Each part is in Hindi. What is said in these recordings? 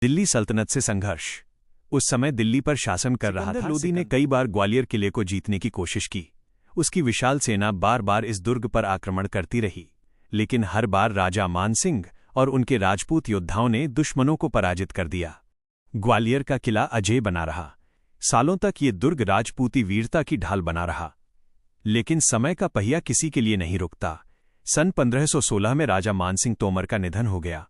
दिल्ली सल्तनत से संघर्ष। उस समय दिल्ली पर शासन कर रहा था लोदी ने कई बार ग्वालियर किले को जीतने की कोशिश की। उसकी विशाल सेना बार बार इस दुर्ग पर आक्रमण करती रही, लेकिन हर बार राजा मानसिंह और उनके राजपूत योद्धाओं ने दुश्मनों को पराजित कर दिया। ग्वालियर का किला अजेय बना रहा। सालों तक ये दुर्ग राजपूती वीरता की ढाल बना रहा। लेकिन समय का पहिया किसी के लिए नहीं रुकता। सन 1516 में राजा मानसिंह तोमर का निधन हो गया।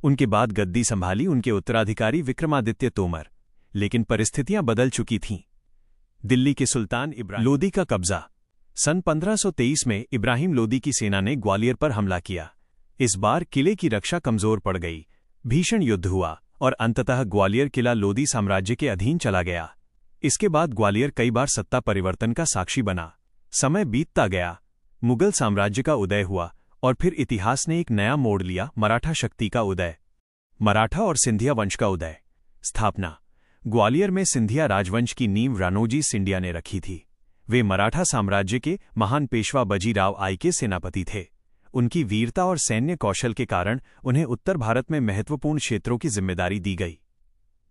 उनके बाद गद्दी संभाली उनके उत्तराधिकारी विक्रमादित्य तोमर, लेकिन परिस्थितियां बदल चुकी थीं। दिल्ली के सुल्तान इब्राहिम लोदी का कब्जा। सन 1523 में इब्राहिम लोदी की सेना ने ग्वालियर पर हमला किया। इस बार किले की रक्षा कमजोर पड़ गई। भीषण युद्ध हुआ और अंततः ग्वालियर किला लोदी साम्राज्य के अधीन चला गया। इसके बाद ग्वालियर कई बार सत्ता परिवर्तन का साक्षी बना। समय बीतता गया, मुगल साम्राज्य का उदय हुआ और फिर इतिहास ने एक नया मोड़ लिया। मराठा शक्ति का उदय। मराठा और सिंधिया वंश का उदय। स्थापना। ग्वालियर में सिंधिया राजवंश की नींव राणोजी सिंधिया ने रखी थी। वे मराठा साम्राज्य के महान पेशवा बाजीराव आई के सेनापति थे। उनकी वीरता और सैन्य कौशल के कारण उन्हें उत्तर भारत में महत्वपूर्ण क्षेत्रों की जिम्मेदारी दी गई।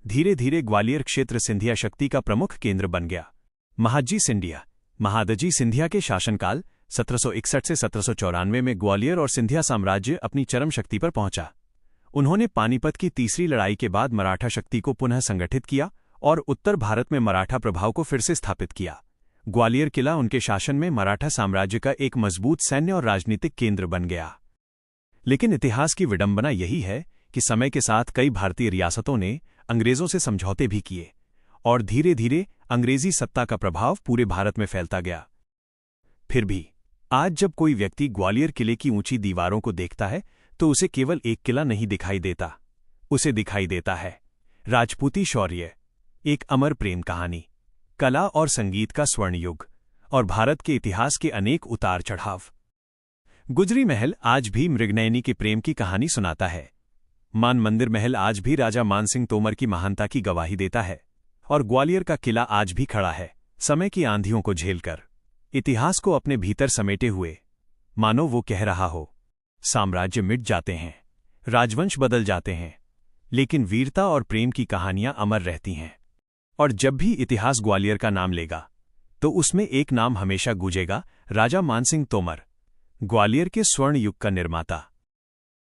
धीरे धीरे ग्वालियर क्षेत्र सिंधिया शक्ति का प्रमुख केंद्र बन गया। महादजी सिंधिया। महादजी सिंधिया के शासनकाल 1761 से 1794 में ग्वालियर और सिंधिया साम्राज्य अपनी चरम शक्ति पर पहुंचा। उन्होंने पानीपत की तीसरी लड़ाई के बाद मराठा शक्ति को पुनः संगठित किया और उत्तर भारत में मराठा प्रभाव को फिर से स्थापित किया। ग्वालियर किला उनके शासन में मराठा साम्राज्य का एक मजबूत सैन्य और राजनीतिक केंद्र बन गया। लेकिन इतिहास की विडंबना यही है कि समय के साथ कई भारतीय रियासतों ने अंग्रेजों से समझौते भी किए और धीरे धीरे अंग्रेजी सत्ता का प्रभाव पूरे भारत में फैलता गया। फिर भी आज जब कोई व्यक्ति ग्वालियर किले की ऊंची दीवारों को देखता है तो उसे केवल एक किला नहीं दिखाई देता, उसे दिखाई देता है राजपूती शौर्य, एक अमर प्रेम कहानी, कला और संगीत का स्वर्ण युग और भारत के इतिहास के अनेक उतार चढ़ाव। गुजरी महल आज भी मृगनयनी के प्रेम की कहानी सुनाता है। मान मंदिर महल आज भी राजा मानसिंह तोमर की महानता की गवाही देता है और ग्वालियर का किला आज भी खड़ा है, समय की आंधियों को झेलकर, इतिहास को अपने भीतर समेटे हुए। मानो वो कह रहा हो, साम्राज्य मिट जाते हैं, राजवंश बदल जाते हैं, लेकिन वीरता और प्रेम की कहानियां अमर रहती हैं। और जब भी इतिहास ग्वालियर का नाम लेगा तो उसमें एक नाम हमेशा गूंजेगा, राजा मानसिंह तोमर, ग्वालियर के स्वर्ण युग का निर्माता।